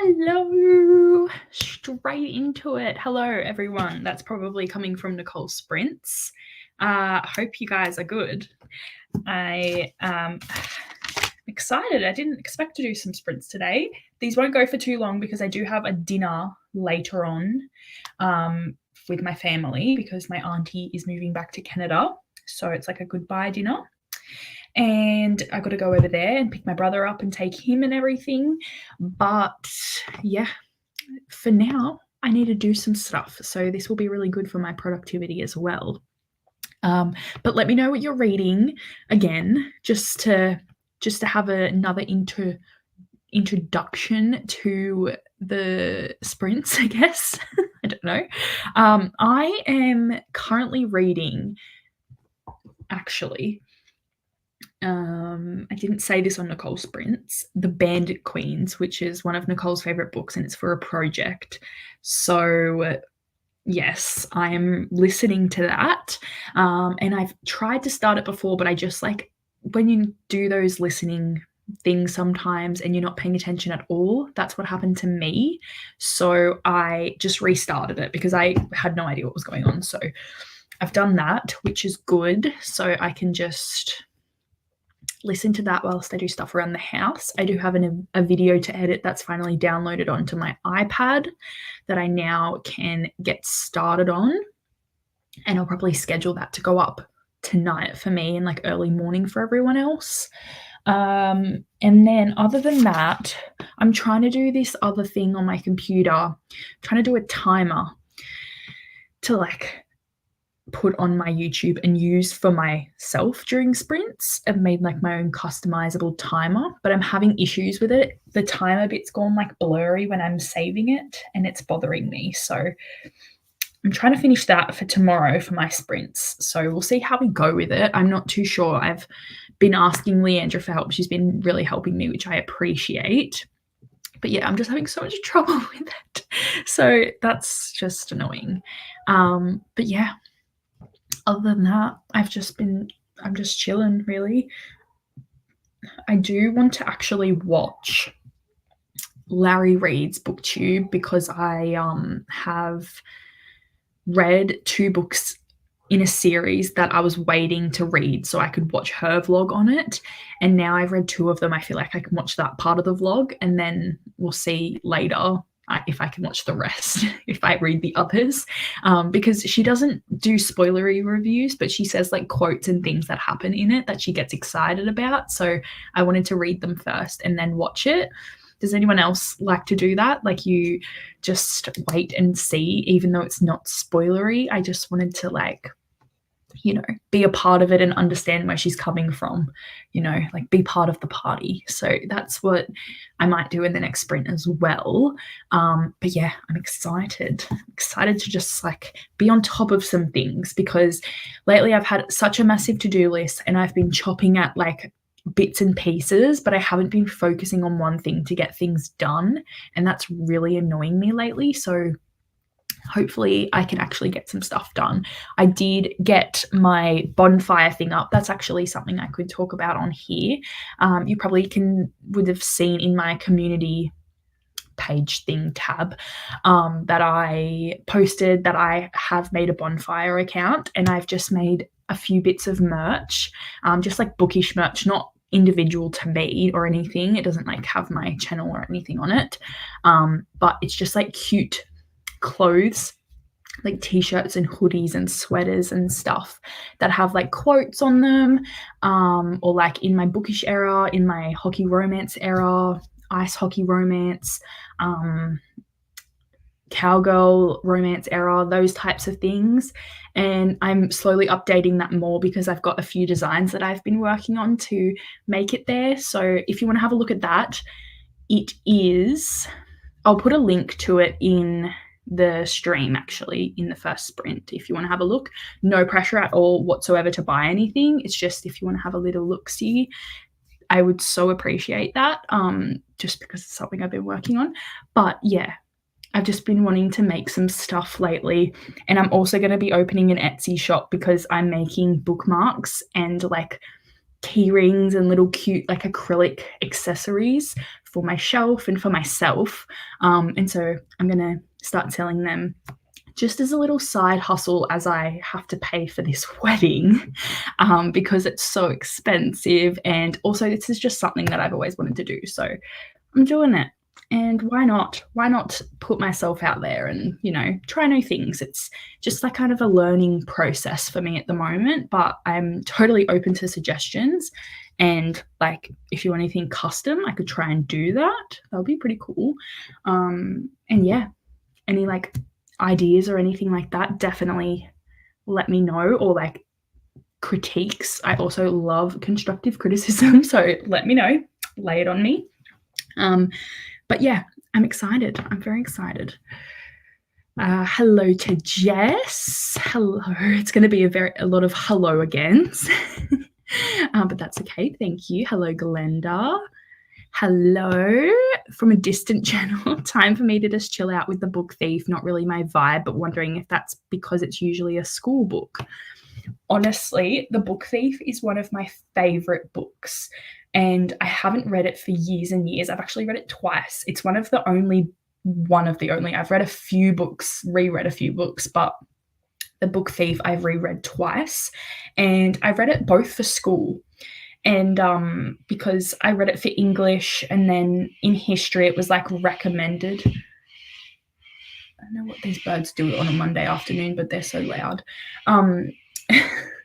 Hello, straight into it. Hello, everyone. That's probably coming from Nicole Sprints. Hope you guys are good. I am excited. I didn't expect to do some sprints today. These won't go for too long because I do have a dinner later on with my family because my auntie is moving back to Canada. So it's like a goodbye dinner. And I got to go over there and pick my brother up and take him and everything. But yeah, for now, I need to do some stuff. So this will be really good for my productivity as well. But let me know what you're reading again, just to have another introduction to the sprints, I guess. I don't know. I am currently reading, actually, I didn't say this on Nicole Sprints, The Bandit Queens, which is one of Nicole's favorite books, and it's for a project. So yes, I am listening to that. And I've tried to start it before, but I just when you do those listening things sometimes and you're not paying attention at all, that's what happened to me. So I just restarted it because I had no idea what was going on. So I've done that, which is good. So I can just listen to that whilst I do stuff around the house. I do have a video to edit that's finally downloaded onto my iPad that I now can get started on. And I'll probably schedule that to go up tonight for me and early morning for everyone else. And then other than that, I'm trying to do this other thing on my computer. I'm trying to do a timer to put on my YouTube and use for myself during sprints. I've made my own customizable timer, but I'm having issues with it. The timer bit's gone blurry when I'm saving it and it's bothering me. So I'm trying to finish that for tomorrow for my sprints. So we'll see how we go with it. I'm not too sure. I've been asking Leandra for help. She's been really helping me, which I appreciate. But yeah, I'm just having so much trouble with it. So that's just annoying. But yeah, other than that, I'm just chilling, really. I do want to actually watch Larry Reid's booktube because I have read 2 books in a series that I was waiting to read so I could watch her vlog on it. And now I've read 2 of them. I feel like I can watch that part of the vlog and then we'll see later if I can watch the rest, if I read the others, because she doesn't do spoilery reviews, but she says quotes and things that happen in it that she gets excited about. So I wanted to read them first and then watch it. Does anyone else like to do that? You just wait and see, even though it's not spoilery. I just wanted to be a part of it and understand where she's coming from, be part of the party. So that's what I might do in the next sprint as well. But yeah, I'm excited to just be on top of some things because lately I've had such a massive to-do list and I've been chopping at bits and pieces, but I haven't been focusing on one thing to get things done. And that's really annoying me lately. So hopefully I can actually get some stuff done. I did get my bonfire thing up. That's actually something I could talk about on here. You probably would have seen in my community page thing tab that I posted that I have made a bonfire account and I've just made a few bits of merch, just bookish merch, not individual to me or anything. It doesn't have my channel or anything on it, but it's just cute clothes, t-shirts and hoodies and sweaters and stuff that have quotes on them, or in my bookish era, in my hockey romance era, ice hockey romance, cowgirl romance era, those types of things. And I'm slowly updating that more because I've got a few designs that I've been working on to make it there. So if you want to have a look at that, I'll put a link to it in the stream, actually, in the first sprint. If you want to have a look, no pressure at all whatsoever to buy anything. It's just if you want to have a little look-see, I would so appreciate that, just because it's something I've been working on. But yeah, I've just been wanting to make some stuff lately. And I'm also going to be opening an Etsy shop because I'm making bookmarks and key rings and little cute like acrylic accessories for my shelf and for myself. And so I'm going to start selling them just as a little side hustle as I have to pay for this wedding, because it's so expensive. And also this is just something that I've always wanted to do. So I'm doing it. And why not? Why not put myself out there and, you know, try new things? It's just like kind of a learning process for me at the moment, but I'm totally open to suggestions. And like, if you want anything custom, I could try and do that. That would be pretty cool. And yeah, any like ideas or anything like that, definitely let me know, or like critiques. I also love constructive criticism. So let me know, lay it on me. But yeah, I'm excited. I'm very excited. Hello to Jess. Hello. It's going to be a lot of hello agains, but that's okay. Thank you. Hello, Glenda. Hello from a distant channel. Time for me to just chill out with The Book Thief. Not really my vibe, but wondering if that's because it's usually a school book. Honestly, The Book Thief is one of my favorite books, and I haven't read it for years and years. I've actually read it twice. It's one of the only. I've read a few books, reread a few books, but The Book Thief I've reread twice, and I read it both for school. And because I read it for English, and then in history it was like recommended. I don't know what these birds do on a Monday afternoon, but they're so loud.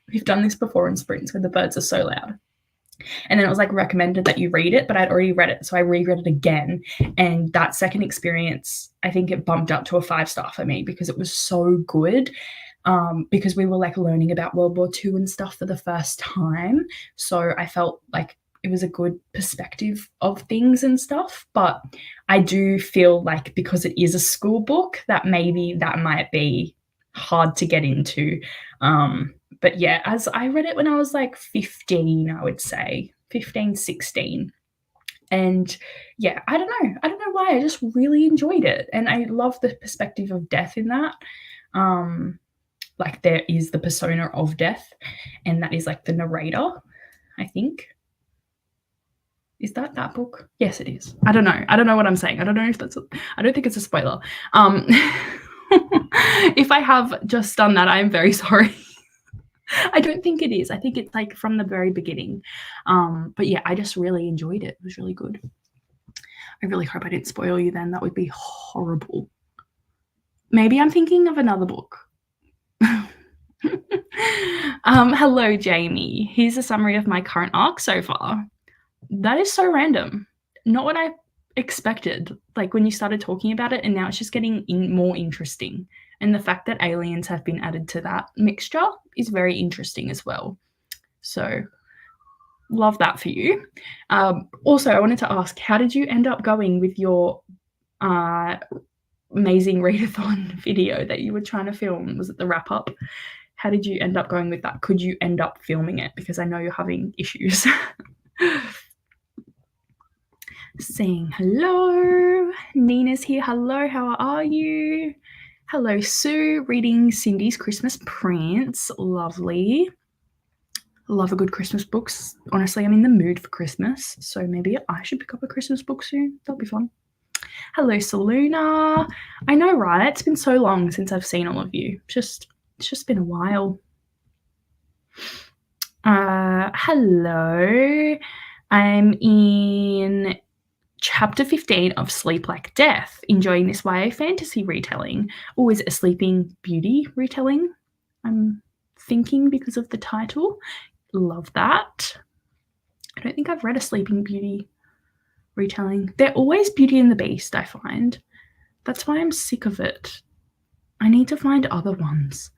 We've done this before in sprints where the birds are so loud. And then it was like recommended that you read it, but I'd already read it, so I reread it again. And that second experience, I think it bumped up to a 5-star for me because it was so good. Because we were like learning about World War II and stuff for the first time. So I felt like it was a good perspective of things and stuff. But I do feel like because it is a school book, that maybe that might be hard to get into. But yeah, as I read it when I was like 15, I would say 15, 16. And yeah, I don't know why. I just really enjoyed it. And I love the perspective of death in that. Like there is the persona of death, and that is like the narrator, I think. Is that book? Yes, it is. I don't know what I'm saying. I don't know if I don't think it's a spoiler. If I have just done that, I am very sorry. I don't think it is. I think it's like from the very beginning. But yeah, I just really enjoyed it. It was really good. I really hope I didn't spoil you then. That would be horrible. Maybe I'm thinking of another book. Hello, Jamie. Here's a summary of my current arc so far. That is so random. Not what I expected. Like when you started talking about it, and now it's just getting more interesting. And the fact that aliens have been added to that mixture is very interesting as well. So love that for you. Also, I wanted to ask, how did you end up going with your amazing readathon video that you were trying to film? Was it the wrap up? How did you end up going with that? Could you end up filming it? Because I know you're having issues. Saying hello. Nina's here. Hello, how are you? Hello, Sue. Reading Cindy's Christmas Prince. Lovely. Love a good Christmas book. Honestly, I'm in the mood for Christmas, so maybe I should pick up a Christmas book soon. That'll be fun. Hello, Saluna. I know, right? It's been so long since I've seen all of you. It's just been a while. Hello. I'm in chapter 15 of Sleep Like Death, enjoying this YA fantasy retelling. Oh, is it a Sleeping Beauty retelling? I'm thinking because of the title. Love that. I don't think I've read a Sleeping Beauty retelling. They're always Beauty and the Beast, I find. That's why I'm sick of it. I need to find other ones.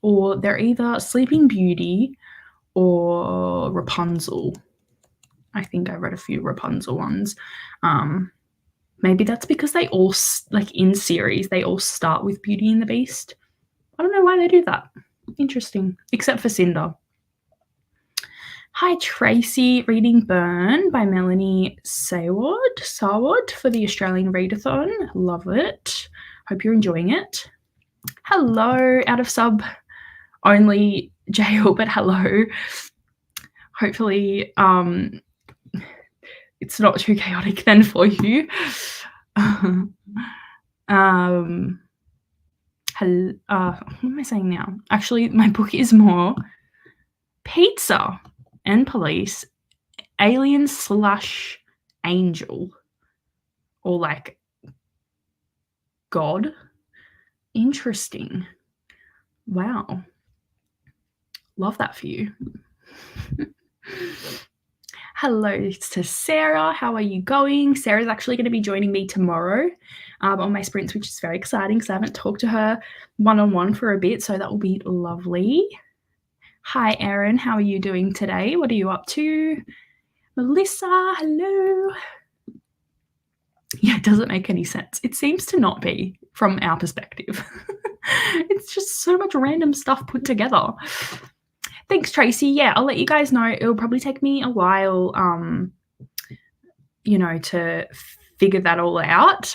Or they're either Sleeping Beauty or Rapunzel. I think I read a few Rapunzel ones. Maybe that's because they all, like in series, they all start with Beauty and the Beast. I don't know why they do that. Interesting. Except for Cinder. Hi, Tracy. Reading Burn by Melanie Saward for the Australian Readathon. Love it. Hope you're enjoying it. Hello, out of sub only Jail, but hello. hopefully, it's not too chaotic then for you. Um, what am I saying now? Actually, my book is more pizza and police, alien slash angel, or like God. Interesting. Wow. Love that for you. Hello to Sarah. How are you going? Sarah's actually going to be joining me tomorrow on my sprints, which is very exciting because I haven't talked to her one-on-one for a bit, so that will be lovely. Hi, Erin. How are you doing today? What are you up to? Melissa, hello. Yeah, it doesn't make any sense. It seems to not be from our perspective. It's just so much random stuff put together. Thanks, Tracy. Yeah, I'll let you guys know. It'll probably take me a while, to figure that all out.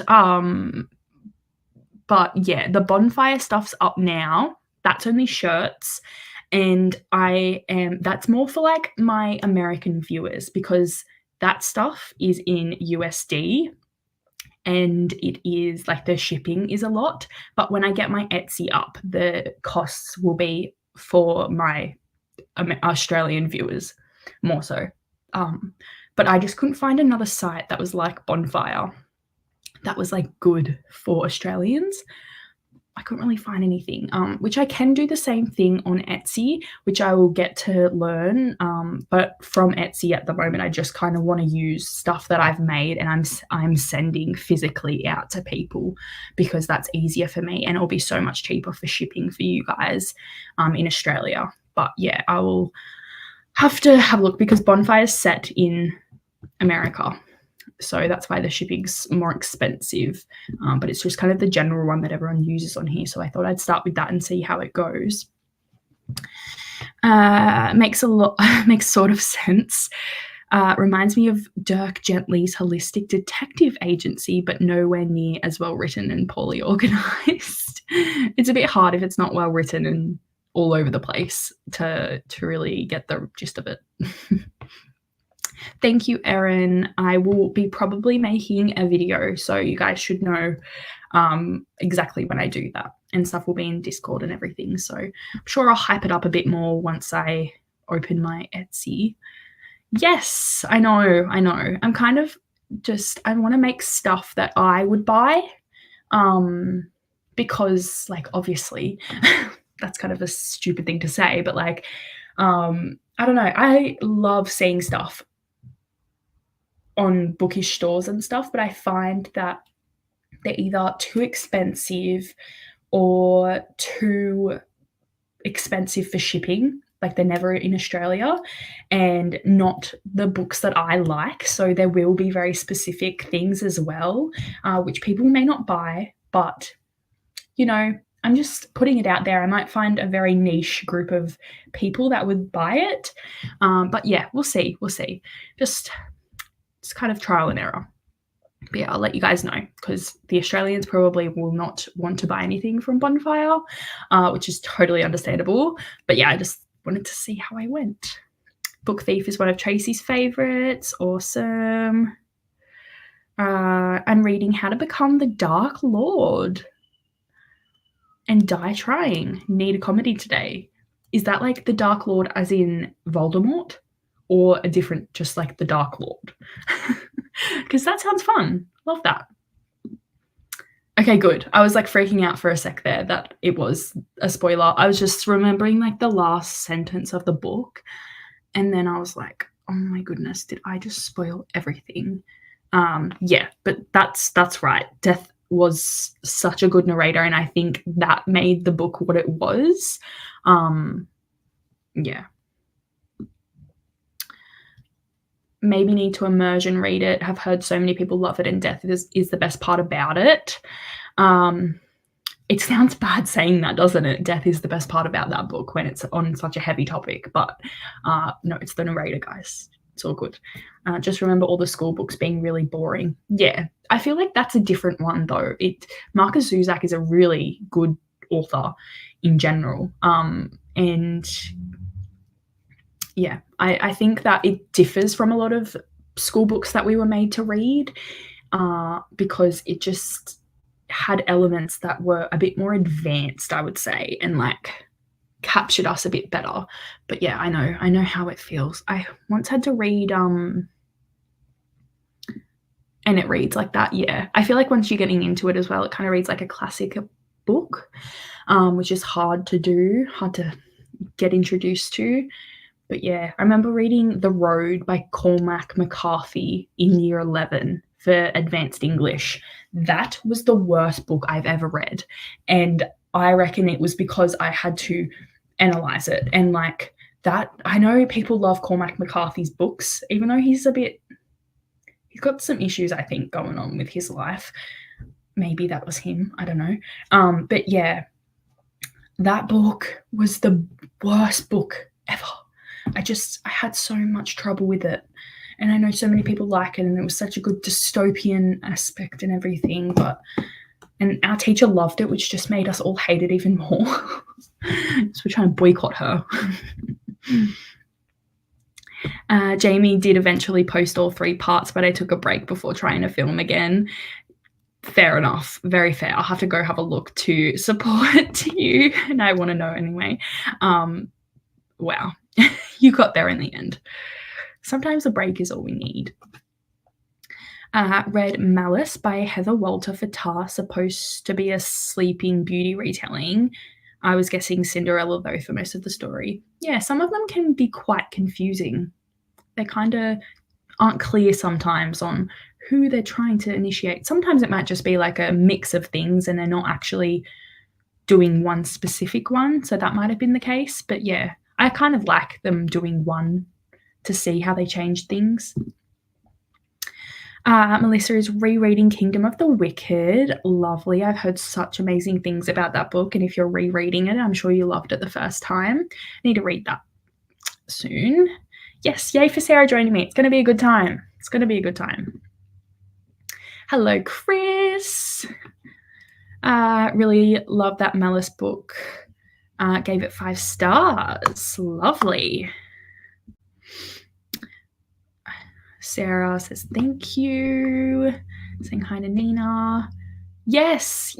But yeah, the bonfire stuff's up now. That's only shirts. And that's more for like my American viewers because that stuff is in USD and it is like the shipping is a lot. But when I get my Etsy up, the costs will be for my Australian viewers more so. But I just couldn't find another site that was like Bonfire that was like good for Australians. I couldn't really find anything, which I can do the same thing on Etsy, which I will get to learn. But from Etsy at the moment, I just kind of want to use stuff that I've made and I'm sending physically out to people because that's easier for me and it'll be so much cheaper for shipping for you guys in Australia. But yeah, I will have to have a look because Bonfire's set in America. So that's why the shipping's more expensive. But it's just kind of the general one that everyone uses on here. So I thought I'd start with that and see how it goes. Makes sort of sense. Reminds me of Dirk Gently's Holistic Detective Agency, but nowhere near as well written and poorly organized. It's a bit hard if it's not well written and all over the place to really get the gist of it. Thank you, Erin. I will be probably making a video, so you guys should know exactly when I do that. And stuff will be in Discord and everything. So I'm sure I'll hype it up a bit more once I open my Etsy. Yes, I know. I'm kind of I want to make stuff that I would buy because, like, obviously, that's kind of a stupid thing to say, but like, I don't know. I love seeing stuff on bookish stores and stuff, but I find that they're either too expensive or too expensive for shipping. Like they're never in Australia and not the books that I like. So there will be very specific things as well, which people may not buy, but I'm just putting it out there. I might find a very niche group of people that would buy it. But yeah, we'll see. Just kind of trial and error. But yeah, I'll let you guys know because the Australians probably will not want to buy anything from Bonfire, which is totally understandable. But yeah, I just wanted to see how I went. Book Thief is one of Tracy's favorites. Awesome. I'm reading How to Become the Dark Lord and Die Trying. Need a comedy today. Is that like the Dark Lord as in Voldemort? Or a different, just like the Dark Lord? Because that sounds fun. Love that. Okay, good. I was like freaking out for a sec there that it was a spoiler. I was just remembering like the last sentence of the book. And then I was like, oh my goodness, did I just spoil everything? Yeah, but that's right. Death was such a good narrator. And I think that made the book what it was. Yeah. Maybe need to immerse and read it. Have heard so many people love it, and death is the best part about it. It sounds bad saying that, doesn't it? Death is the best part about that book when it's on such a heavy topic, but no, it's the narrator, guys. It's all good. Just remember all the school books being really boring. Yeah, I feel like that's a different one though. Marcus Zuzak is a really good author in general, and yeah, I think that it differs from a lot of school books that we were made to read, because it just had elements that were a bit more advanced, I would say, and like captured us a bit better. But yeah, I know how it feels. I once had to read and it reads like that. Yeah, I feel like once you're getting into it as well, it kind of reads like a classic book, which is hard to do, hard to get introduced to. But yeah, I remember reading The Road by Cormac McCarthy in year 11 for advanced English. That was the worst book I've ever read. And I reckon it was because I had to analyze it. And like that, I know people love Cormac McCarthy's books, even though he's got some issues, I think, going on with his life. Maybe that was him. I don't know. But yeah, that book was the worst book ever. I had so much trouble with it. And I know so many people like it, and it was such a good dystopian aspect and everything, and our teacher loved it, which just made us all hate it even more. So we're trying to boycott her. Jamie did eventually post all 3 parts, but I took a break before trying to film again. Fair enough. Very fair. I'll have to go have a look to support you, and I want to know anyway. Wow. You got there in the end. Sometimes a break is all we need. Read Malice by Heather Walter Fatah, supposed to be a Sleeping Beauty retelling. I was guessing Cinderella, though, for most of the story. Yeah, some of them can be quite confusing. They kind of aren't clear sometimes on who they're trying to initiate. Sometimes it might just be like a mix of things and they're not actually doing one specific one. So that might have been the case. But yeah, I kind of like them doing one to see how they change things. Melissa is rereading Kingdom of the Wicked. Lovely. I've heard such amazing things about that book. And if you're rereading it, I'm sure you loved it the first time. I need to read that soon. Yes, yay for Sarah joining me. It's going to be a good time. It's going to be a good time. Hello, Chris. Really love that Malice book. Gave it 5 stars. Lovely. Sarah says thank you. Saying hi to Nina. Yes.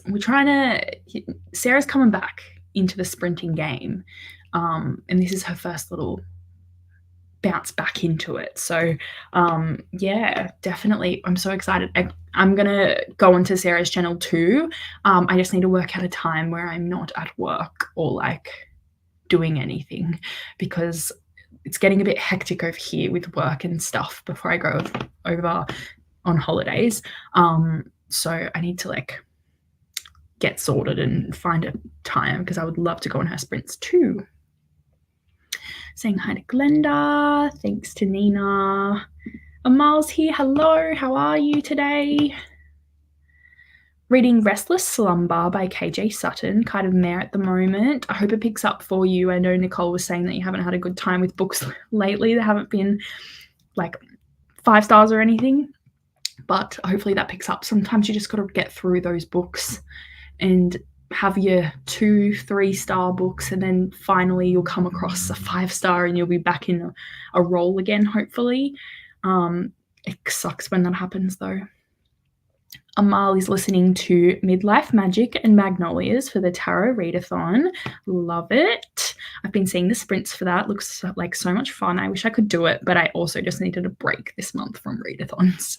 We're trying to... Sarah's coming back into the sprinting game. And this is her first little bounce back into it. So yeah, definitely. I'm so excited. I'm going to go onto Sarah's channel too. I just need to work out a time where I'm not at work or like doing anything, because it's getting a bit hectic over here with work and stuff before I go over on holidays. So I need to like get sorted and find a time, because I would love to go on her sprints too. Saying hi to Glenda. Thanks to Nina. Amal's here. Hello. How are you today? Reading Restless Slumber by KJ Sutton. Kind of meh at the moment. I hope it picks up for you. I know Nicole was saying that you haven't had a good time with books lately. They haven't been like 5 stars or anything. But hopefully that picks up. Sometimes you just got to get through those books and have your 2-3 star books, and then finally you'll come across a 5 star and you'll be back in a role again, hopefully. It sucks when that happens though. Amal is listening to Midlife Magic and Magnolias for the Tarot Readathon. Love it. I've been seeing the sprints for that. Looks like so much fun. I wish I could do it, but I also just needed a break this month from readathons.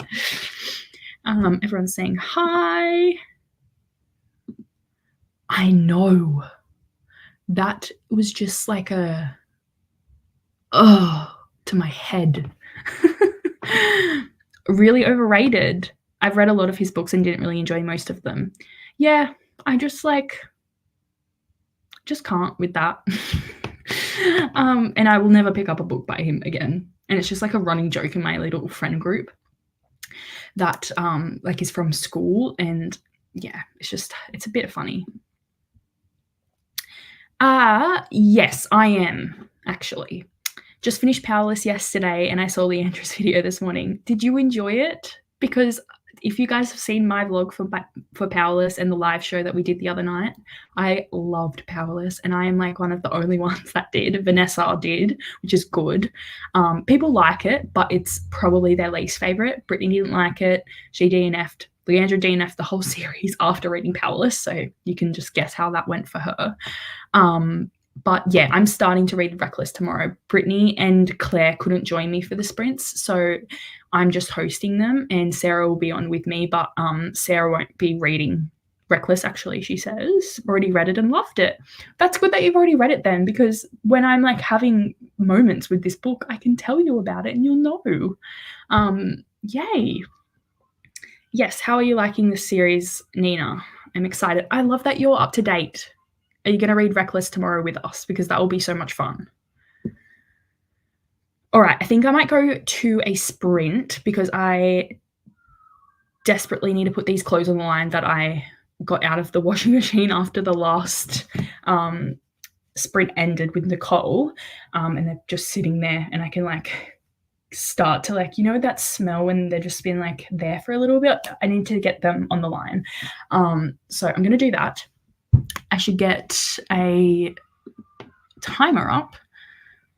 Everyone's saying hi. I know. That was just like a to my head. Really overrated. I've read a lot of his books and didn't really enjoy most of them. Yeah, I just can't with that. And I will never pick up a book by him again. And it's just like a running joke in my little friend group that like is from school, and yeah, it's a bit funny. Yes, I am actually. Just finished Powerless yesterday and I saw Leandra's video this morning. Did you enjoy it? Because if you guys have seen my vlog for Powerless and the live show that we did the other night, I loved Powerless, and I am like one of the only ones that did. Vanessa did, which is good. People like it, but it's probably their least favorite. Brittany didn't like it. She DNF'd. Leandra DNF'd the whole series after reading Powerless, so you can just guess how that went for her. But yeah, I'm starting to read Reckless tomorrow. Brittany and Claire couldn't join me for the sprints, so I'm just hosting them, and Sarah will be on with me, but Sarah won't be reading Reckless, actually, she says. Already read it and loved it. That's good that you've already read it then, because when I'm like having moments with this book, I can tell you about it and you'll know. Yay. Yes, how are you liking this series, Nina? I'm excited. I love that you're up to date. Are you going to read Reckless tomorrow with us? Because that will be so much fun. All right, I think I might go to a sprint because I desperately need to put these clothes on the line that I got out of the washing machine after the last sprint ended with Nicole. And they're just sitting there, and I can like start to like, you know, that smell when they're just been like there for a little bit. I need to get them on the line. So I'm going to do that. I should get a timer up.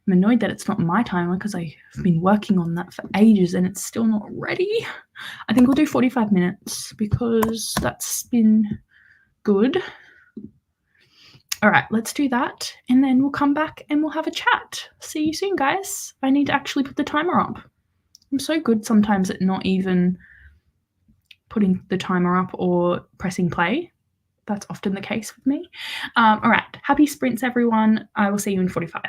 I'm annoyed that it's not my timer because I've been working on that for ages and it's still not ready. I think we'll do 45 minutes because that's been good. All right, let's do that, and then we'll come back and we'll have a chat. See you soon, guys. I need to actually put the timer up. I'm so good sometimes at not even putting the timer up or pressing play. That's often the case with me. All right, happy sprints, everyone. I will see you in 45.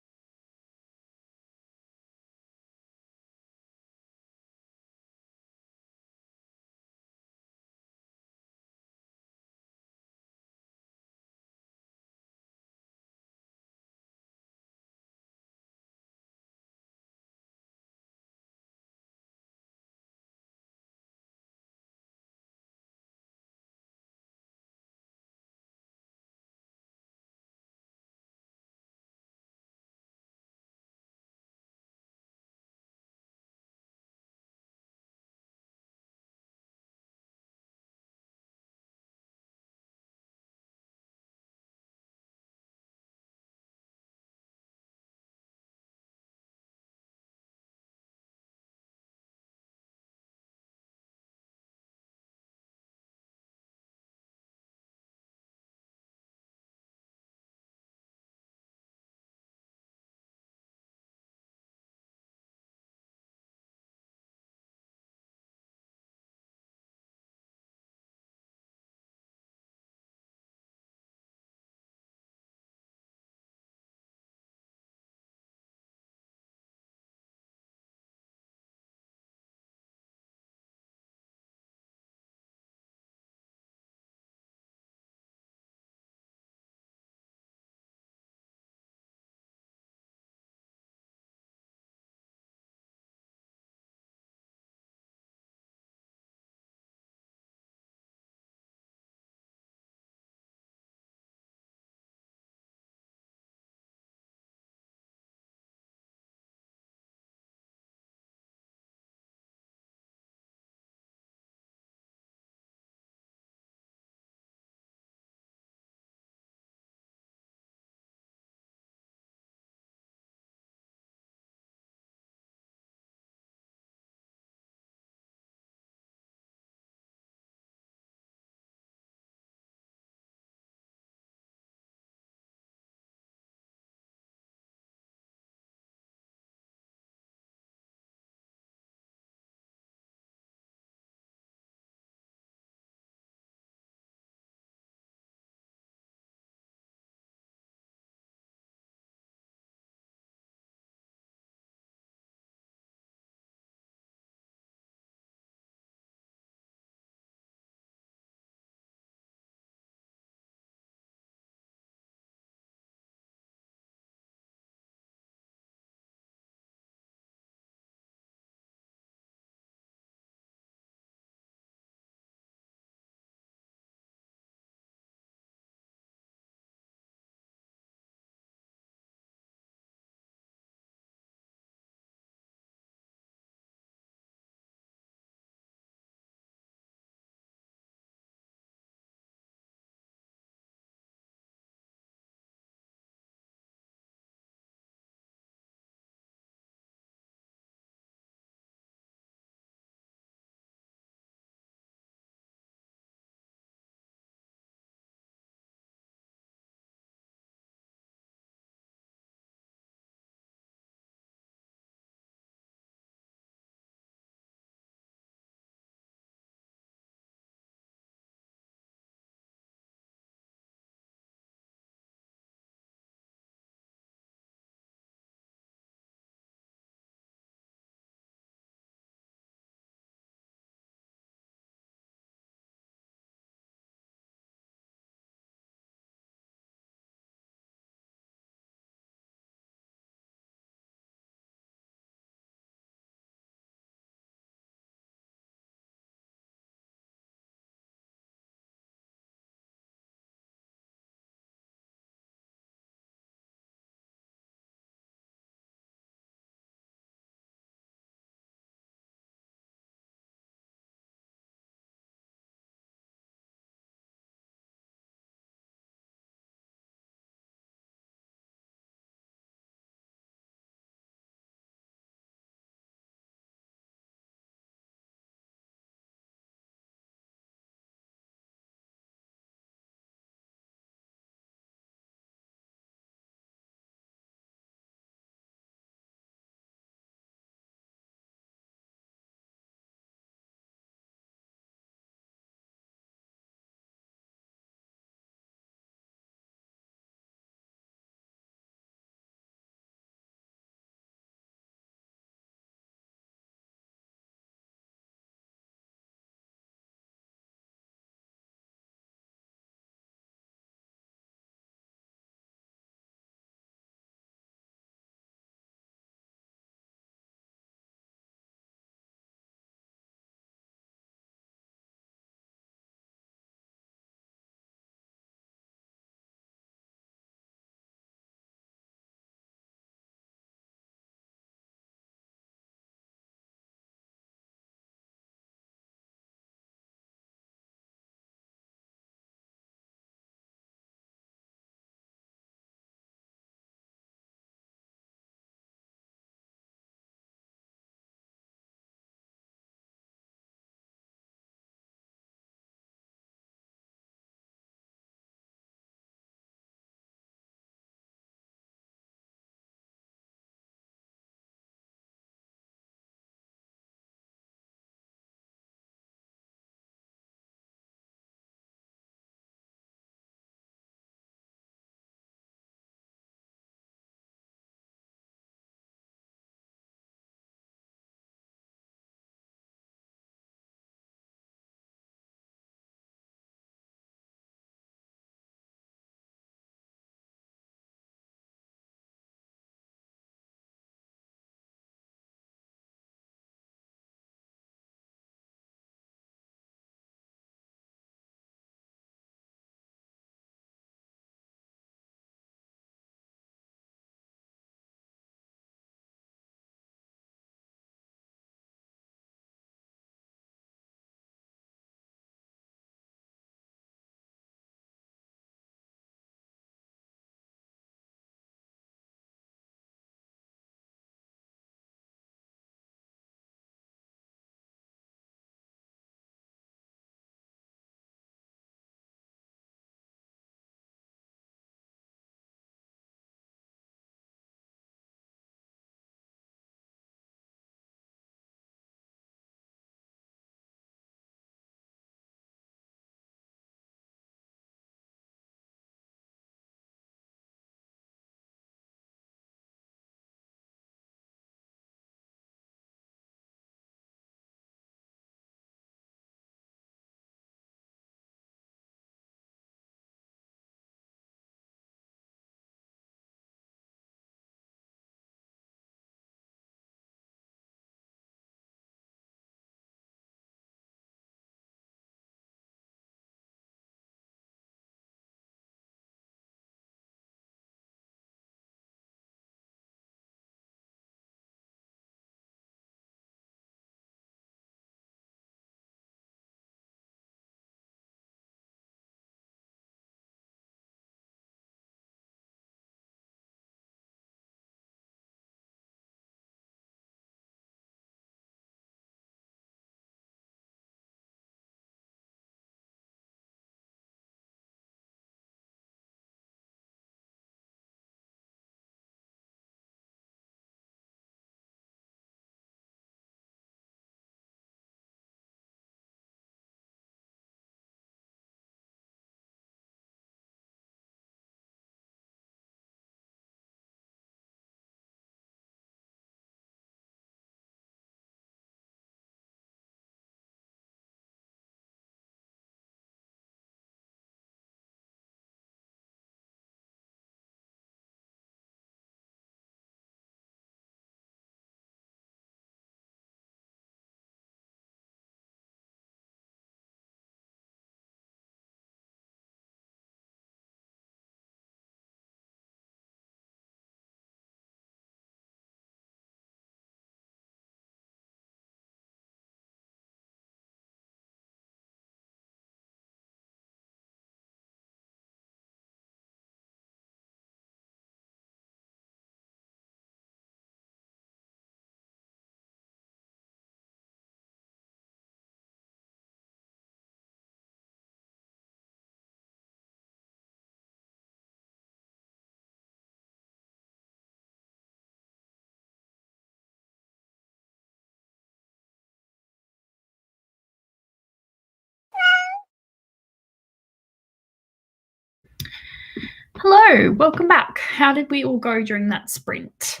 Hello, welcome back. How did we all go during that sprint?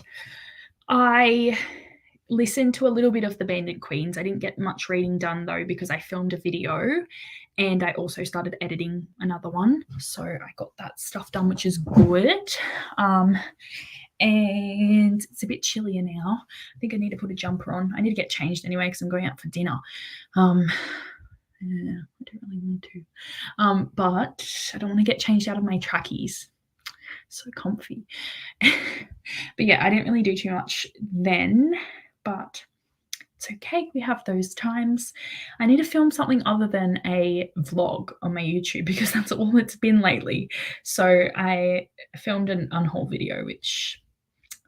I listened to a little bit of the Bandit Queens. I didn't get much reading done though because I filmed a video and I also started editing another one. So I got that stuff done, which is good. And it's a bit chillier now. I think I need to put a jumper on. I need to get changed anyway because I'm going out for dinner. Yeah, I don't really want to. But I don't want to get changed out of my trackies. So comfy. But yeah, I didn't really do too much then, but it's okay. We have those times. I need to film something other than a vlog on my YouTube because that's all it's been lately. So I filmed an unhaul video, which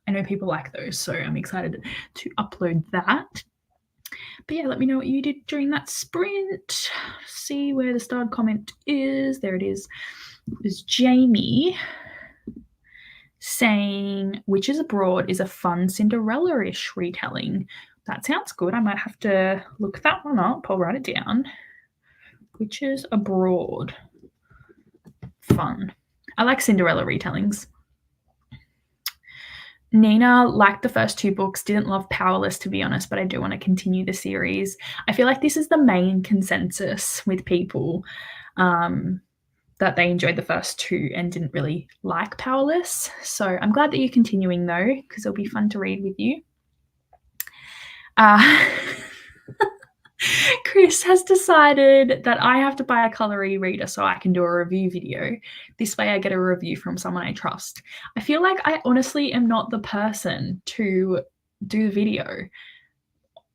I know people like those. So I'm excited to upload that. But yeah, let me know what you did during that sprint. See where the starred comment is. There it is. It was Jamie saying Witches Abroad is a fun Cinderella-ish retelling. That sounds good. I might have to look that one up. I'll write it down. Witches Abroad. Fun. I like Cinderella retellings. Nina liked the first two books, didn't love Powerless, to be honest, but I do want to continue the series. I feel like this is the main consensus with people, that they enjoyed the first two and didn't really like Powerless. So I'm glad that you're continuing though, because it'll be fun to read with you. Chris has decided that I have to buy a colour e-reader so I can do a review video. This way I get a review from someone I trust. I feel like I honestly am not the person to do the video,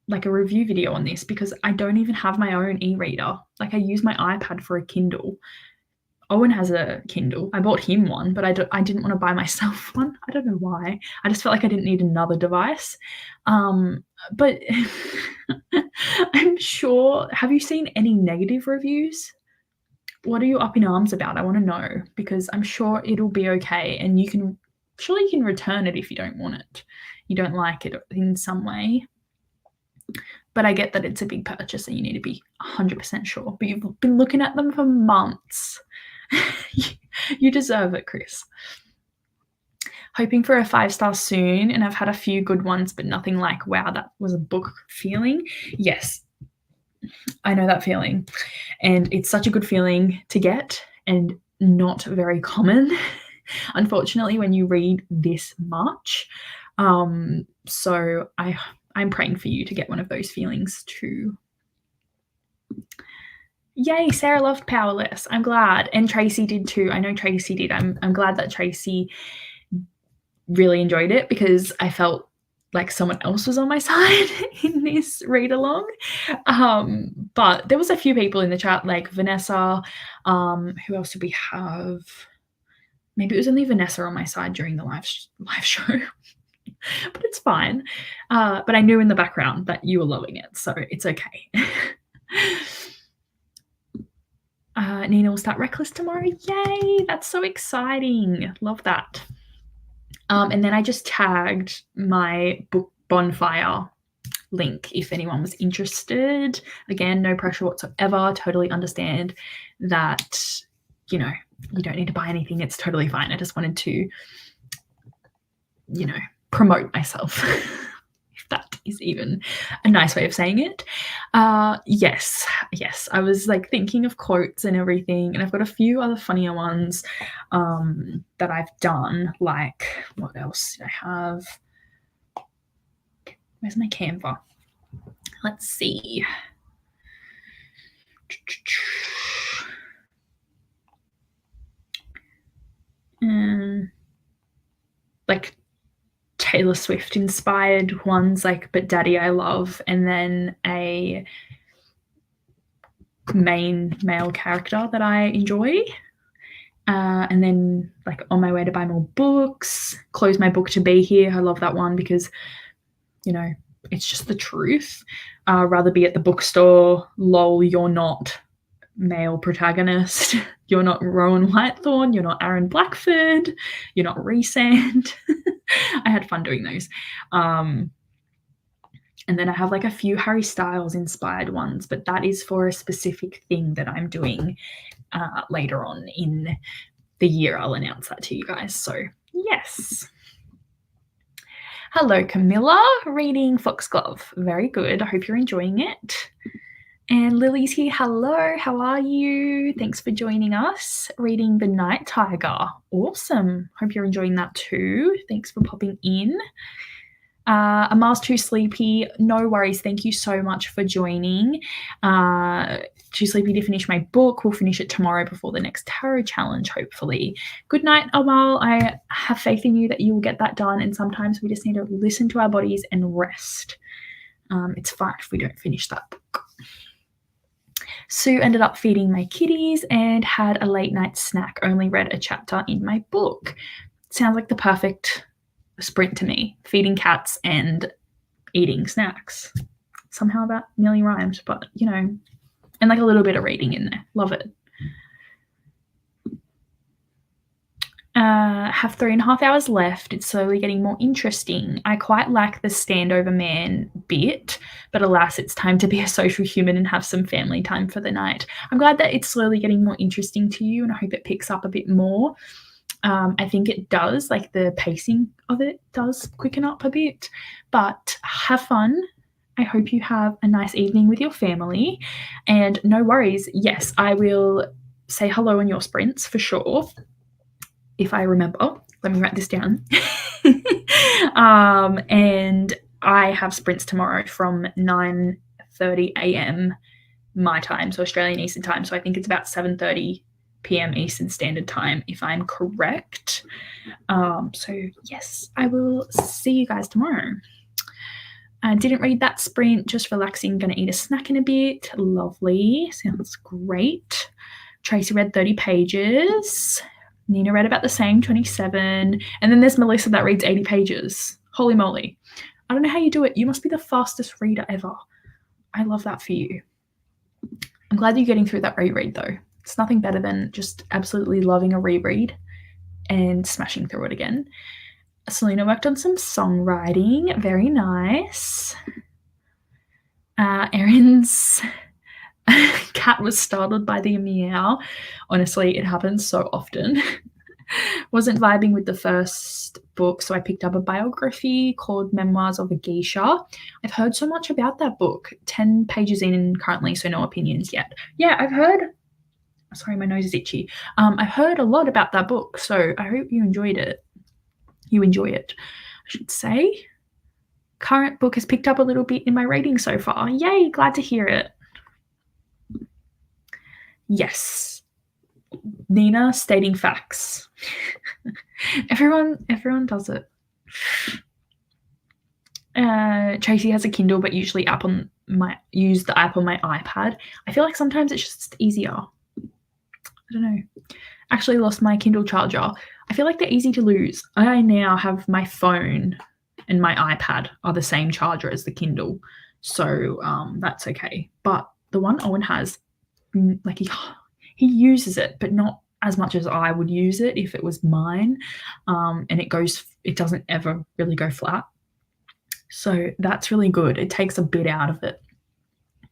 like a review video on this, because I don't even have my own e-reader. Like I use my iPad for a Kindle. Owen has a Kindle. I bought him one, but I didn't want to buy myself one. I don't know why. I just felt like I didn't need another device. But I'm sure, have you seen any negative reviews? What are you up in arms about? I want to know, because I'm sure it'll be okay. And surely you can return it if you don't want it. You don't like it in some way. But I get that it's a big purchase and you need to be 100% sure. But you've been looking at them for months. You deserve it, Chris. Hoping for a 5-star soon, and I've had a few good ones, but nothing like, wow, that was a book feeling. Yes, I know that feeling. And it's such a good feeling to get and not very common, unfortunately, when you read this much. So I'm praying for you to get one of those feelings too. Yay, Sarah loved Powerless. I'm glad. And Tracy did too. I know Tracy did. I'm glad that Tracy really enjoyed it because I felt like someone else was on my side in this read along. But there was a few people in the chat, like Vanessa. Who else did we have? Maybe it was only Vanessa on my side during the live show. But it's fine. But I knew in the background that you were loving it, so it's okay. Nina will start Reckless tomorrow. Yay, that's so exciting. Love that. And then I just tagged my book bonfire link if anyone was interested. Again, no pressure whatsoever. Totally understand that, you don't need to buy anything. It's totally fine. I just wanted to, promote myself. If that is even a nice way of saying it. Yes. I was like thinking of quotes and everything, and I've got a few other funnier ones that I've done. Like, what else did I have? Where's my Canva? Let's see. Like Taylor Swift inspired ones, like But Daddy I Love, and then a main male character that I enjoy. And then like On My Way to Buy More Books, Close My Book to Be Here. I love that one because, it's just the truth. Rather be at the bookstore, lol, you're not male protagonist. You're not Rowan Whitethorn. You're not Aaron Blackford. You're not Rhysand. I had fun doing those. And then I have like a few Harry Styles inspired ones, but that is for a specific thing that I'm doing later on in the year I'll announce that to you guys. So yes. Hello, Camilla, reading Foxglove. Very good. I hope you're enjoying it. And Lily's here. Hello, how are you? Thanks for joining us. Reading The Night Tiger. Awesome. Hope you're enjoying that too. Thanks for popping in. Amar's too sleepy. No worries. Thank you so much for joining. Too sleepy to finish my book. We'll finish it tomorrow before the next tarot challenge, hopefully. Good night, Amal. I have faith in you that you will get that done. And sometimes we just need to listen to our bodies and rest. It's fine if we don't finish that book. Sue ended up feeding my kitties and had a late night snack. Only read a chapter in my book. Sounds like the perfect sprint to me. Feeding cats and eating snacks. Somehow that nearly rhymed, but you know, and like a little bit of reading in there. Love it. Have 3.5 hours left. It's slowly getting more interesting. I quite like the standover man bit, but alas, it's time to be a social human and have some family time for the night. I'm glad that it's slowly getting more interesting to you, and I hope it picks up a bit more. I think it does, like the pacing of it does quicken up a bit, but have fun. I hope you have a nice evening with your family, and no worries. Yes, I will say hello on your sprints for sure. If I remember, let me write this down. And I have sprints tomorrow from 9:30 a.m. my time, so Australian Eastern time. So I think it's about 7:30 p.m. Eastern Standard Time, if I'm correct. So yes, I will see you guys tomorrow. I didn't read that sprint, just relaxing, gonna eat a snack in a bit. Lovely, sounds great. Tracy read 30 pages. Nina read about the same, 27. And then there's Melissa that reads 80 pages. Holy moly. I don't know how you do it. You must be the fastest reader ever. I love that for you. I'm glad you're getting through that reread though. It's nothing better than just absolutely loving a reread and smashing through it again. Selena worked on some songwriting. Very nice. Erin's cat was startled by the meow. Honestly, it happens so often. Wasn't vibing with the first book, so I picked up a biography called Memoirs of a Geisha. I've heard so much about that book. 10 pages in currently, so no opinions yet. Yeah, I've heard... Sorry, my nose is itchy. I've heard a lot about that book, so I hope you enjoyed it. You enjoy it, I should say. Current book has picked up a little bit in my reading so far. Yay, glad to hear it. Yes. Nina stating facts. Everyone does it. Tracy has a Kindle, but usually use the app on my iPad. I feel like sometimes it's just easier. I don't know. Actually lost my Kindle charger. I feel like they're easy to lose. I now have my phone and my iPad are the same charger as the Kindle, so that's okay. But the one Owen has, like he uses it, but not as much as I would use it if it was mine. And it doesn't ever really go flat. So that's really good. It takes a bit out of it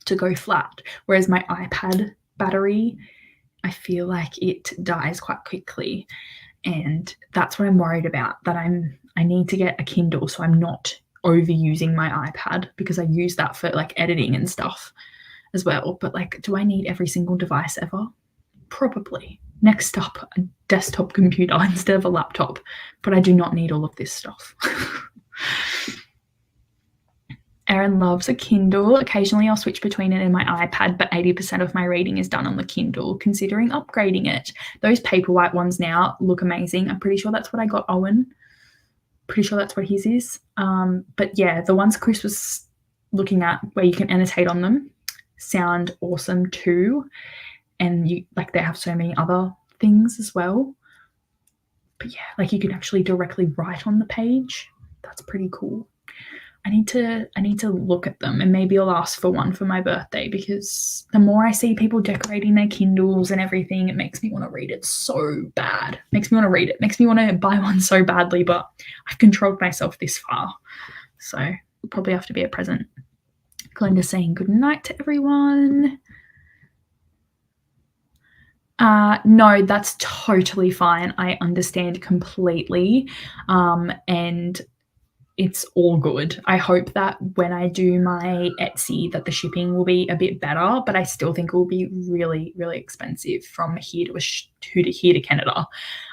to go flat. Whereas my iPad battery, I feel like it dies quite quickly. And that's what I'm worried about, that I need to get a Kindle so I'm not overusing my iPad, because I use that for like editing and stuff as well. But like, do I need every single device ever? Probably. Next up, a desktop computer instead of a laptop. But I do not need all of this stuff. Erin loves a Kindle. Occasionally I'll switch between it and my iPad, but 80% of my reading is done on the Kindle, considering upgrading it. Those Paperwhite ones now look amazing. I'm pretty sure that's what I got Owen. Pretty sure that's what his is. But yeah, the ones Chris was looking at where you can annotate on them sound awesome too. And they have so many other things as well. But yeah, like you can actually directly write on the page. That's pretty cool. I need to look at them, and maybe I'll ask for one for my birthday, because the more I see people decorating their Kindles and everything, it makes me want to read it so bad. Makes me want to read it. Makes me want to buy one so badly, but I've controlled myself this far. So probably have to be a present. Glenda's saying good night to everyone. No, that's totally fine. I understand completely, and it's all good. I hope that when I do my Etsy that the shipping will be a bit better, but I still think it will be really, really expensive from here to here to Canada.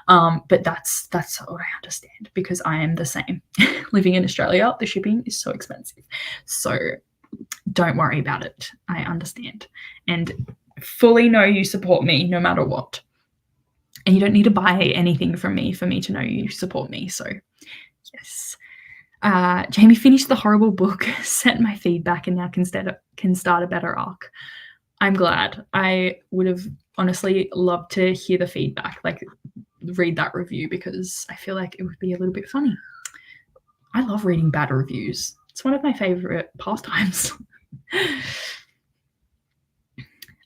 But that's what I understand because I am the same. Living in Australia, the shipping is so expensive. So don't worry about it. I understand. And fully know you support me no matter what. And you don't need to buy anything from me for me to know you support me. So, yes. Jamie finished the horrible book, sent my feedback, and now can start a better arc. I'm glad. I would have honestly loved to hear the feedback, like read that review, because I feel like it would be a little bit funny. I love reading bad reviews. It's one of my favorite pastimes.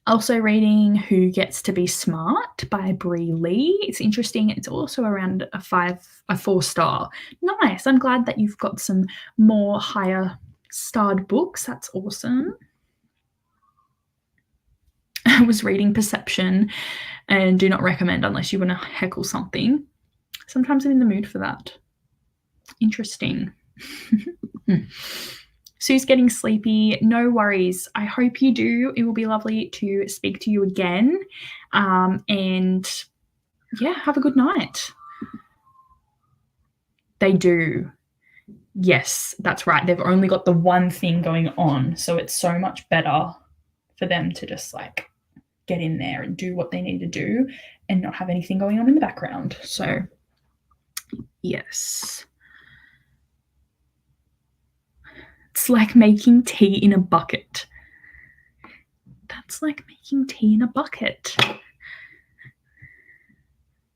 Also reading Who Gets to Be Smart by Bree Lee. It's interesting. It's also around a 4-star. Nice. I'm glad that you've got some more higher starred books. That's awesome. I was reading Perception and do not recommend unless you want to heckle something. Sometimes I'm in the mood for that. Interesting. Sue's getting sleepy. No worries. I hope you do. It will be lovely to speak to you again. And yeah, have a good night. They do. Yes, that's right. They've only got the one thing going on. So it's so much better for them to just like get in there and do what they need to do and not have anything going on in the background. So, yes. It's like making tea in a bucket. That's like making tea in a bucket.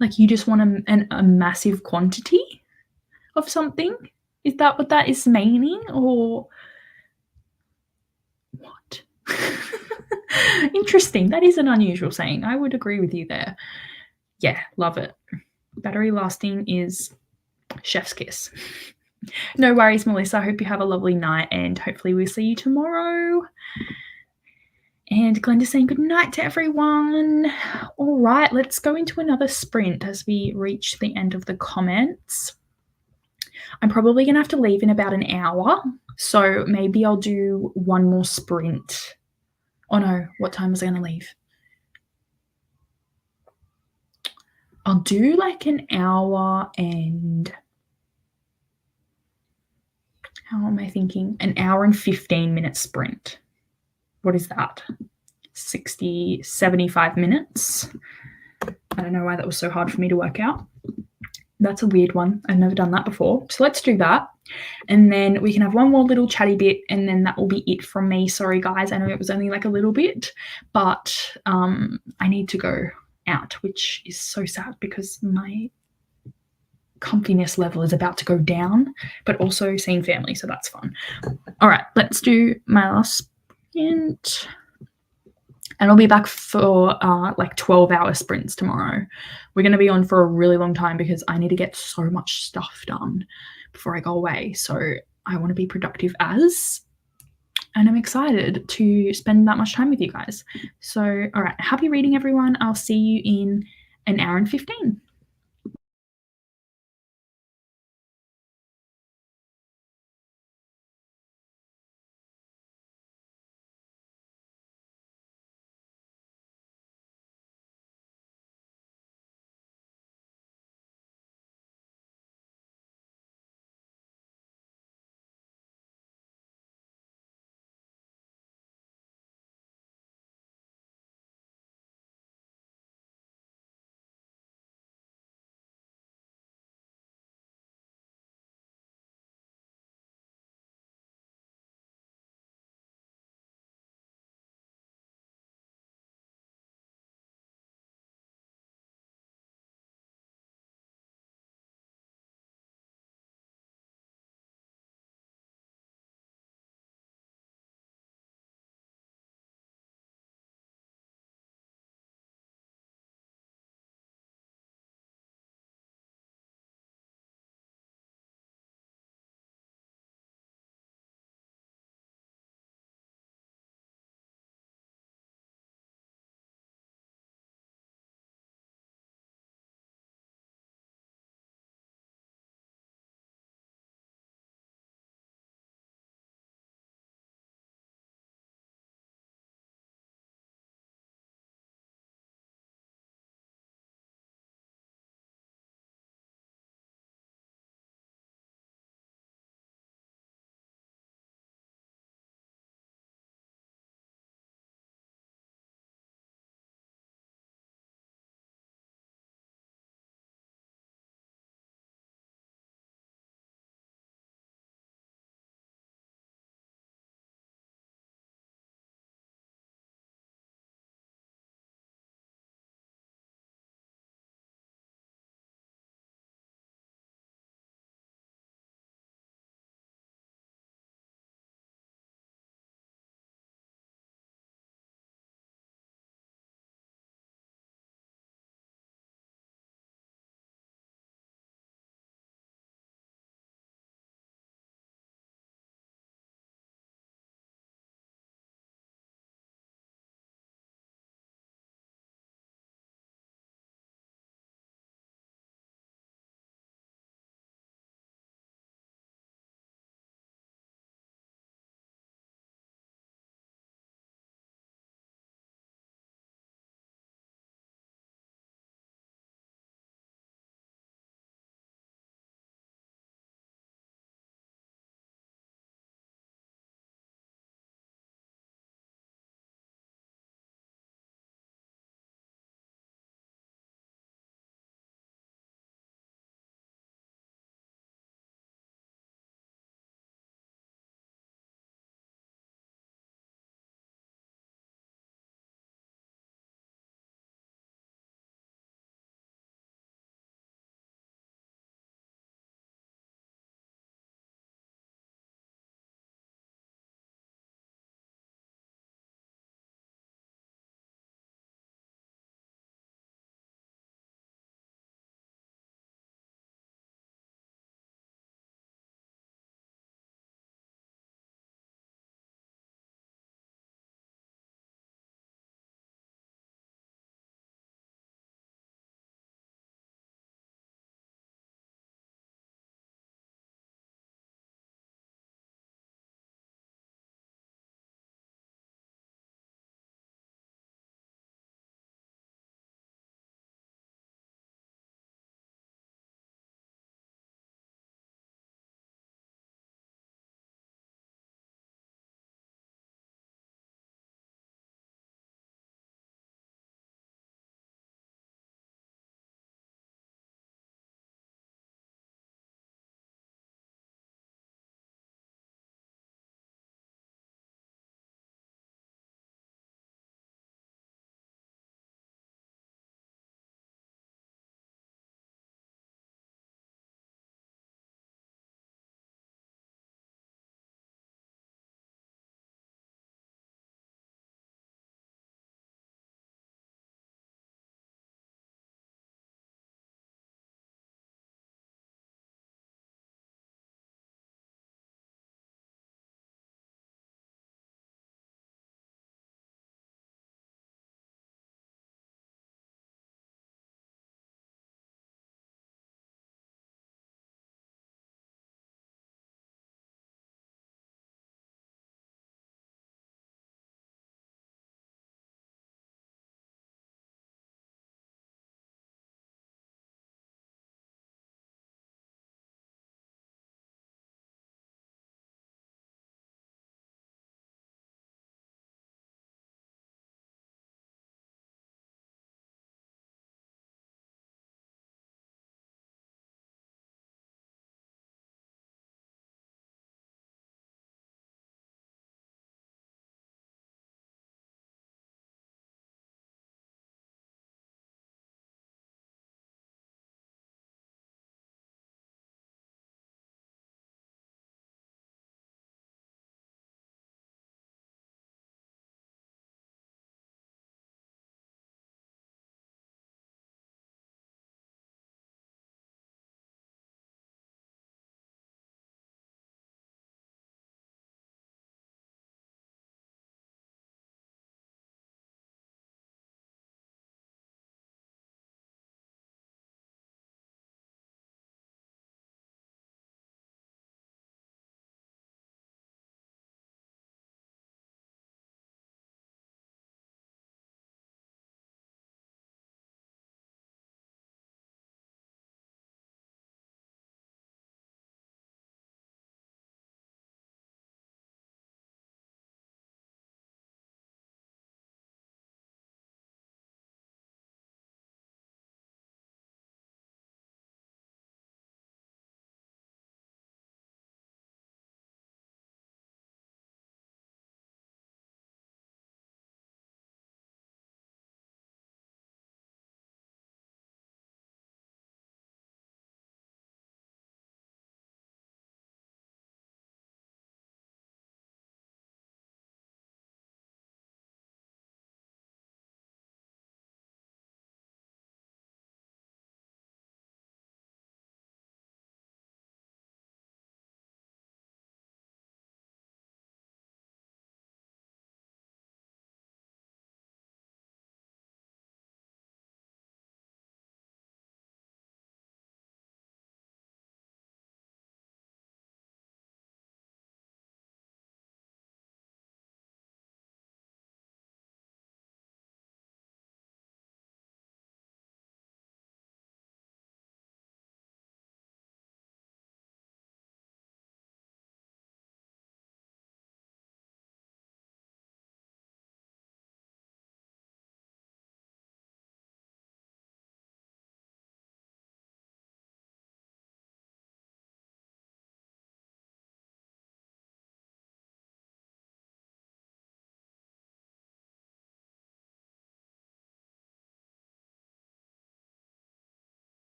Like you just want a massive quantity of something? Is that what that is meaning? Or what? Interesting. That is an unusual saying. I would agree with you there. Yeah, love it. Battery lasting is chef's kiss. No worries, Melissa. I hope you have a lovely night and hopefully we'll see you tomorrow. And Glenda's saying good night to everyone. All right, let's go into another sprint as we reach the end of the comments. I'm probably going to have to leave in about an hour. So maybe I'll do one more sprint. Oh no, what time was I going to leave? I'll do like an hour and how am I thinking? An hour and 15-minute sprint. What is that? 60, 75 minutes. I don't know why that was so hard for me to work out. That's a weird one. I've never done that before. So let's do that. And then we can have one more little chatty bit and then that will be it from me. Sorry, guys. I know it was only like a little bit, but I need to go out, which is so sad because my comfiness level is about to go down, but also seeing family. So that's fun. All right, let's do my last sprint. And I'll be back for like 12-hour sprints tomorrow. We're going to be on for a really long time because I need to get so much stuff done before I go away. So I want to be productive and I'm excited to spend that much time with you guys. So, all right, happy reading, everyone. I'll see you in an hour and 15.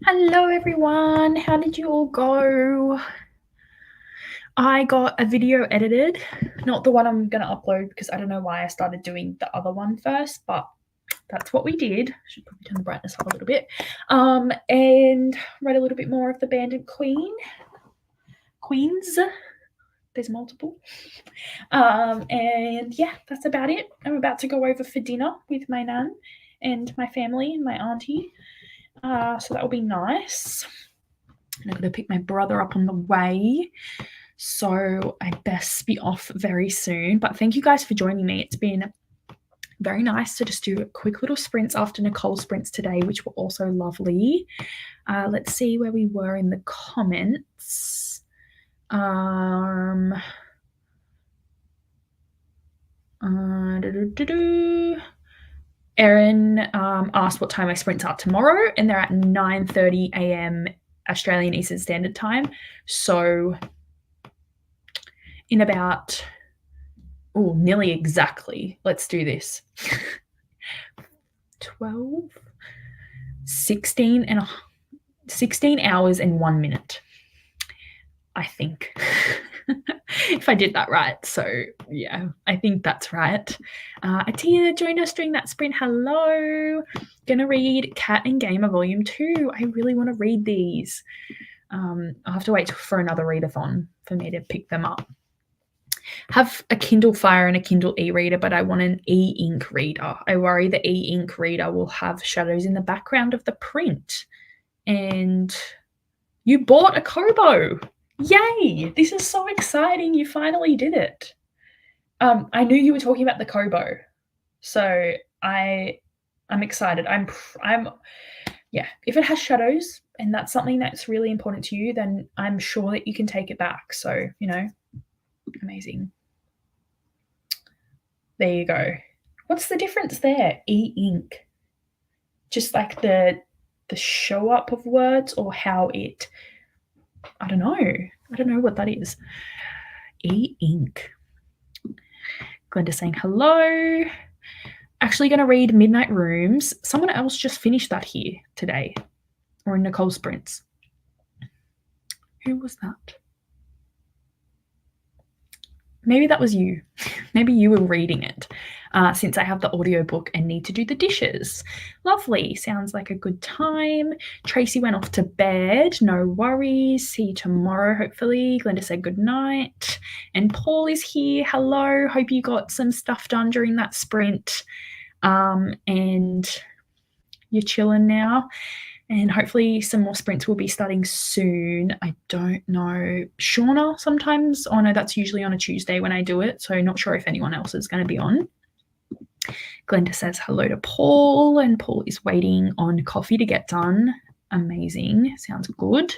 Hello everyone, how did you all go? I got a video edited, not the one I'm going to upload because I don't know why I started doing the other one first, but that's what we did. I should probably turn the brightness up a little bit. And read a little bit more of the Bandit Queens. There's multiple. And yeah, that's about it. I'm about to go over for dinner with my nan and my family and my auntie. So that will be nice. And I'm going to pick my brother up on the way. So I best be off very soon. But thank you guys for joining me. It's been very nice to just do quick little sprints after Nicole's sprints today, which were also lovely. Let's see where we were in the comments. Erin asked what time my sprints are tomorrow, and they're at 9:30 a.m. Australian Eastern Standard Time. So in about, nearly exactly, let's do this. 16 hours and 1 minute, I think. If I did that right. So yeah, I think that's right. Atia joined us during that sprint. Hello. Gonna read Cat and Gamer Volume 2. I really want to read these. I'll have to wait for another readathon for me to pick them up. Have a Kindle Fire and a Kindle e-reader, but I want an e-ink reader. I worry the e-ink reader will have shadows in the background of the print. And you bought a Kobo. Yay! This is so exciting. You finally did it. I knew you were talking about the Kobo, so I'm excited. Yeah. If it has shadows and that's something that's really important to you, then I'm sure that you can take it back. So amazing. There you go. What's the difference there? E-ink, just like the show up of words, or how it. I don't know what that is. E-ink. Glenda saying hello. Actually going to read Midnight Rooms. Someone else just finished that here today, or in Nicole's sprints. Who was that? Maybe that was you. Maybe you were reading it, since I have the audiobook and need to do the dishes. Lovely. Sounds like a good time. Tracy went off to bed. No worries. See you tomorrow, hopefully. Glenda said good night. And Paul is here. Hello. Hope you got some stuff done during that sprint. And you're chilling now. And hopefully some more sprints will be starting soon. I don't know. Shauna sometimes. Oh, no, that's usually on a Tuesday when I do it. So not sure if anyone else is going to be on. Glenda says hello to Paul. And Paul is waiting on coffee to get done. Amazing. Sounds good.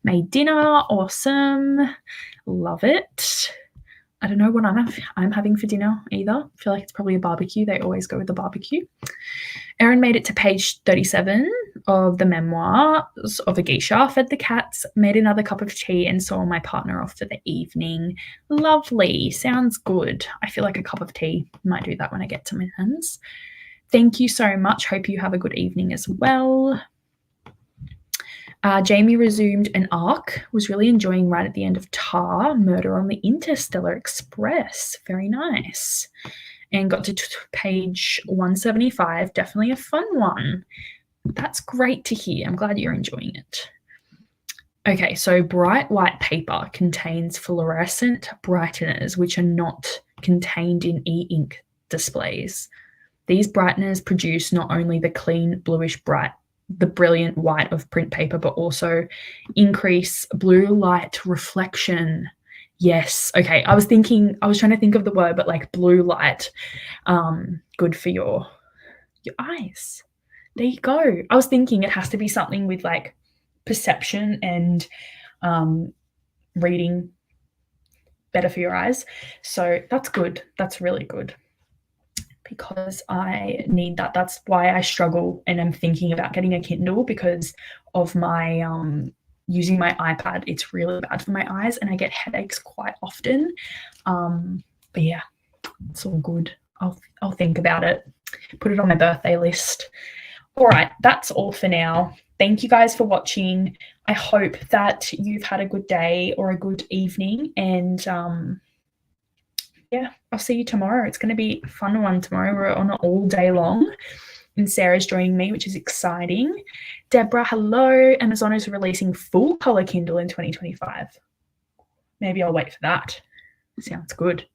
Made dinner. Awesome. Love it. I don't know what I'm having for dinner either. I feel like it's probably a barbecue. They always go with the barbecue. Erin made it to page 37 of the Memoirs of a Geisha, fed the cats, made another cup of tea, and saw my partner off for the evening. Lovely. Sounds good. I feel like a cup of tea. Might do that when I get to my hands. Thank you so much. Hope you have a good evening as well. Jamie resumed an arc, was really enjoying right at the end of Tar, Murder on the Interstellar Express. Very nice. And got to page 175. Definitely a fun one. That's great to hear. I'm glad you're enjoying it. Okay, so bright white paper contains fluorescent brighteners, which are not contained in e-ink displays. These brighteners produce not only the clean bluish bright, the brilliant white of print paper, but also increase blue light reflection. Yes. Okay. I was trying to think of the word, but like blue light, good for your eyes. There you go. I was thinking it has to be something with like perception and reading, better for your eyes. So that's good. That's really good, because I need that. That's why I struggle and I'm thinking about getting a Kindle, because of my using my iPad. It's really bad for my eyes and I get headaches quite often. But yeah, it's all good. I'll think about it. Put it on my birthday list. All right, that's all for now. Thank you guys for watching. I hope that you've had a good day or a good evening, and yeah, I'll see you tomorrow. It's going to be a fun one tomorrow. We're on it all day long, and Sarah's joining me, which is exciting. Deborah, hello. Amazon is releasing full color Kindle in 2025. Maybe I'll wait for that. Sounds good.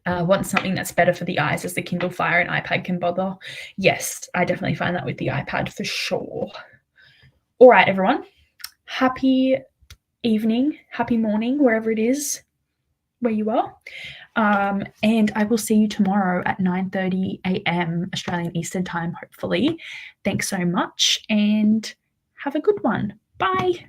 Want something that's better for the eyes as the Kindle Fire and iPad can bother? Yes, I definitely find that with the iPad for sure. All right, everyone. Happy evening, happy morning, wherever it is where you are. And I will see you tomorrow at 9:30 a.m. Australian Eastern Time, hopefully. Thanks so much and have a good one. Bye.